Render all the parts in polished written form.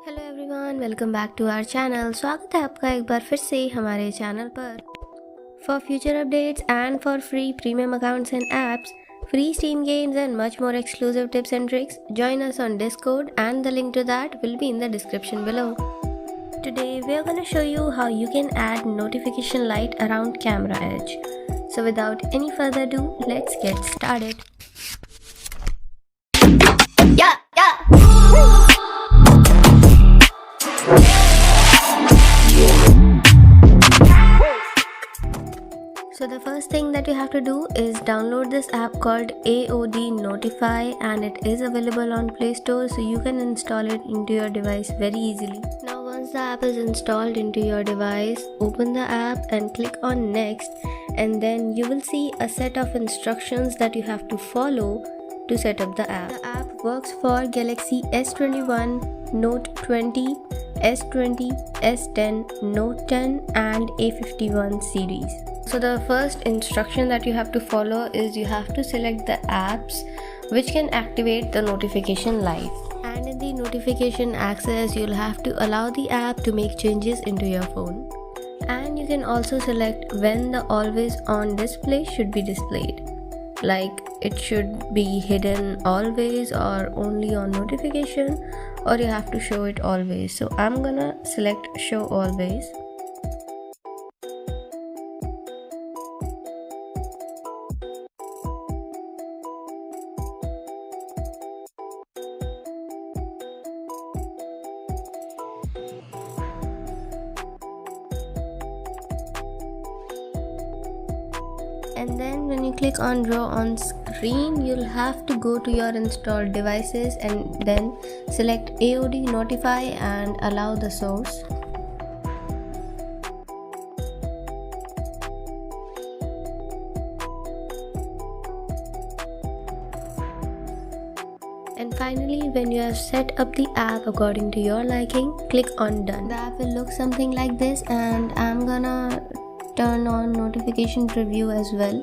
Hello everyone, welcome back to our channel. स्वागत है आपका एक बार फिर से हमारे चैनल पर। For future updates and for free premium accounts and apps, free Steam games and much more exclusive tips and tricks, join us on Discord and the link to that will be in the description below. Today we are going to show you how you can add notification light around camera edge. So without any further ado, let's get started. So the first thing that you have to do is download this app called 𝐴OD_Notify, and it is available on Play Store, so you can install it into your device very easily. Now once the app is installed into your device, open the app and click on next, and then you will see a set of instructions that you have to follow to set up the app. The app works for Galaxy S21, Note 20, S20, S10, Note 10 and A51 series. So the first instruction that you have to follow is you have to select the apps which can activate the notification light. And in the notification access, you'll have to allow the app to make changes into your phone. And you can also select when the always on display should be displayed. Like it should be hidden always or only on notification, or you have to show it always. So I'm gonna select show always. And then when you click on draw on screen, you'll have to go to your installed devices and then select 𝐴OD_Notify and allow the source. And finally, when you have set up the app according to your liking, click on done. The app will look something like this, and I'm gonna turn on notification preview as well.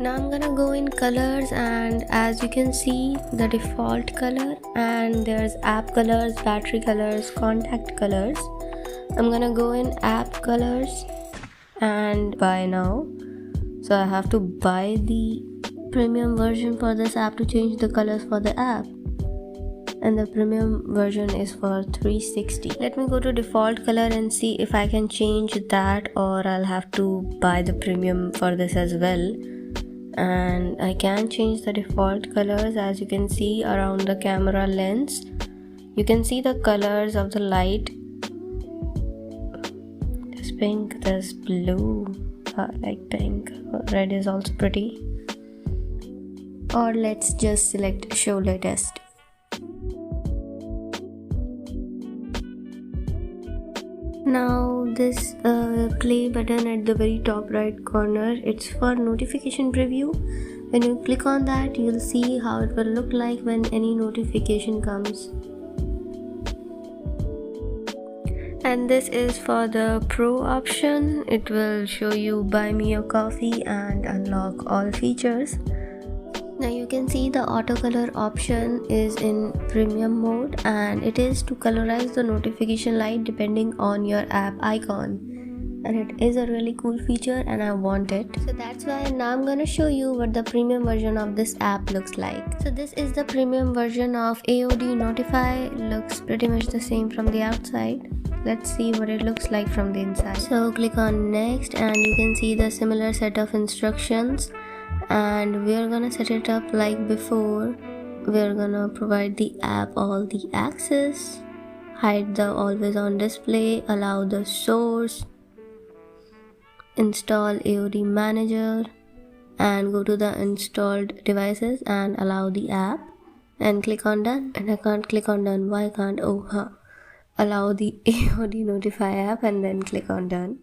Now I'm gonna go in colors, and as you can see, the default color, and there's app colors, battery colors, contact colors. I'm gonna go in app colors and buy now. So I have to buy the premium version for this app to change the colors for the app, and the premium version is for 360. Let me go to default color and see if I can change that, or I'll have to buy the premium for this as well. And I can change the default colors. As you can see around the camera lens, you can see the colors of the light. There's pink, there's blue, I like pink, red is also pretty. Or let's just select show latest. Now this play button at the very top right corner, it's for notification preview. When you click on that, you'll see how it will look like when any notification comes. And this is for the pro option. It will show you buy me a coffee and unlock all features. Now you can see the auto color option is in premium mode, and it is to colorize the notification light depending on your app icon, and it is a really cool feature and I want it. So that's why now I'm gonna show you what the premium version of this app looks like. So this is the premium version of 𝐴OD_Notify. Looks pretty much the same from the outside. Let's see what it looks like from the inside. So click on next, and you can see the similar set of instructions, and we're gonna set it up like before. We're gonna provide the app all the access, hide the always on display, allow the source, install 𝐴OD manager, and go to the installed devices and allow the app and click on done. And I can't click on done. Why can't? Allow the 𝐴OD_Notify app and then click on done.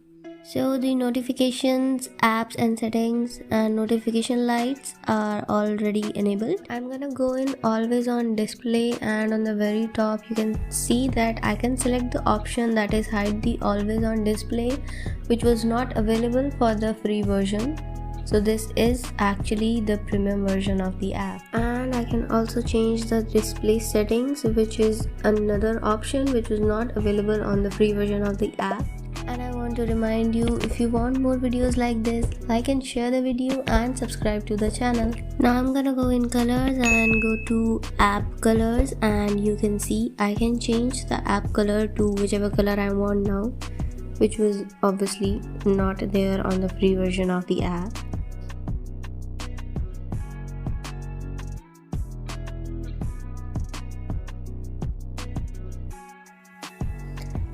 So the notifications, apps and settings and notification lights are already enabled. I'm gonna go in always on display, and on the very top you can see that I can select the option that is hide the always on display, which was not available for the free version. So this is actually the premium version of the app. And I can also change the display settings, which is another option which was not available on the free version of the app. And I want to remind you, if you want more videos like this, like and share the video and subscribe to the channel. Now I'm gonna go in colors and go to app colors, and you can see I can change the app color to whichever color I want now, which was obviously not there on the free version of the app.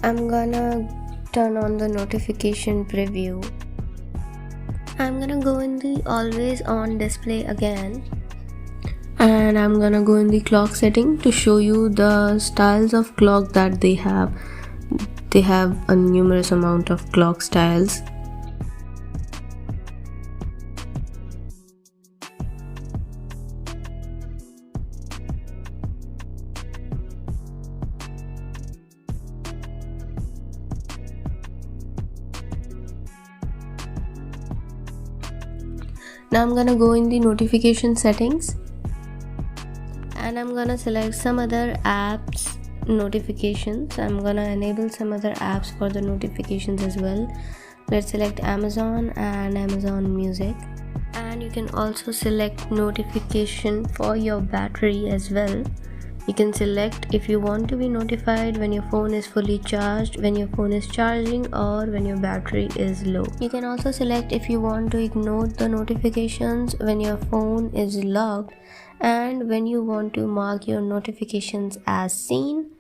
I'm gonna turn on the notification preview. I'm gonna go in the always on display again, and I'm gonna go in the clock setting to show you the styles of clock that they have. They have a numerous amount of clock styles. Now I'm gonna go in the notification settings, and I'm gonna select some other apps notifications. I'm gonna enable some other apps for the notifications as well. Let's select Amazon and Amazon Music. And you can also select notification for your battery as well. You can select if you want to be notified when your phone is fully charged, when your phone is charging, or when your battery is low. You can also select if you want to ignore the notifications when your phone is locked, and when you want to mark your notifications as seen.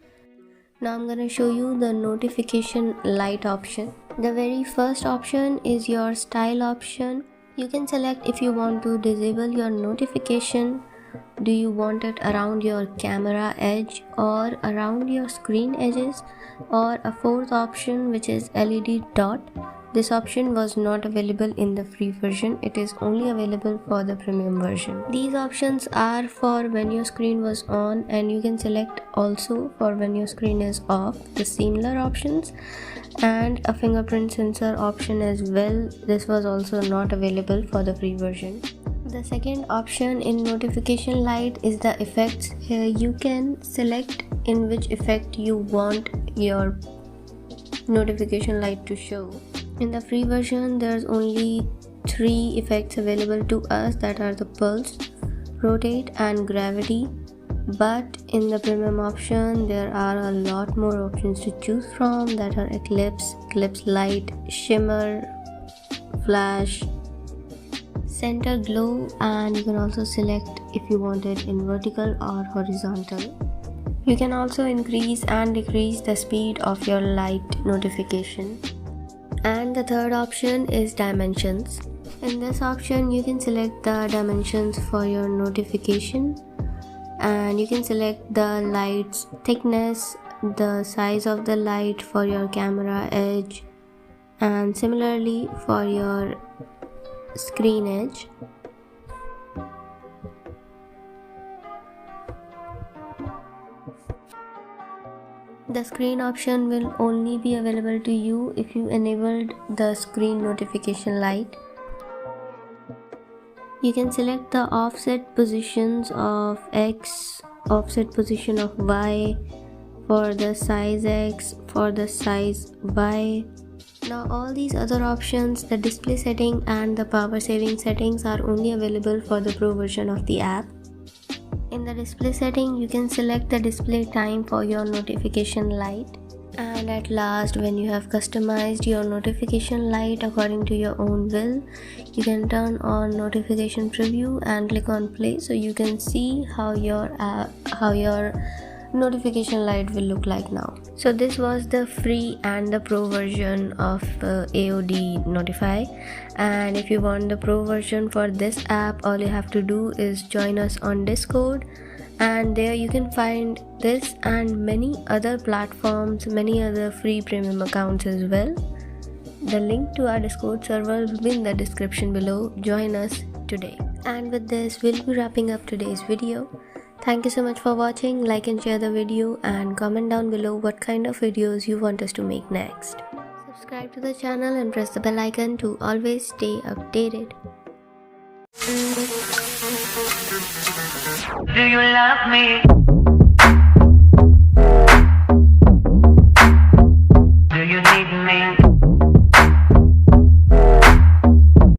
Now I'm gonna show you the notification light option. The very first option is your style option. You can select if you want to disable your notification. Do you want it around your camera edge or around your screen edges? Or a fourth option, which is LED dot. This option was not available in the free version. It is only available for the premium version. These options are for when your screen was on, and you can select also for when your screen is off, the similar options. And a fingerprint sensor option as well. This was also not available for the free version. The second option in notification light is the effects. Here you can select in which effect you want your notification light to show. In the free version, there's only 3 effects available to us, that are the pulse, rotate and gravity. But in the premium option, there are a lot more options to choose from, that are eclipse, eclipse light, shimmer, flash, center glow, and you can also select if you want it in vertical or horizontal. You can also increase and decrease the speed of your light notification. And the third option is dimensions. In this option, you can select the dimensions for your notification, and you can select the light's thickness, the size of the light for your camera edge, and similarly for your screen edge. The screen option will only be available to you if you enabled the screen notification light. You can select the offset positions of X, offset position of Y, for the size X, for the size Y. Now all these other options, the display setting and the power saving settings, are only available for the pro version of the app. In the display setting, you can select the display time for your notification light. And at last, when you have customized your notification light according to your own will, you can turn on notification preview and click on play, so you can see how your notification light will look like now. So this was the free and the pro version of AOD Notify, and if you want the pro version for this app, all you have to do is join us on Discord, and there you can find this and many other platforms, many other free premium accounts as well. The link to our Discord server will be in the description below. Join us today. And with this, we'll be wrapping up today's video. Thank you so much for watching. Like and share the video, and comment down below what kind of videos you want us to make next. Subscribe to the channel and press the bell icon to always stay updated. Do you love me? Do you need me?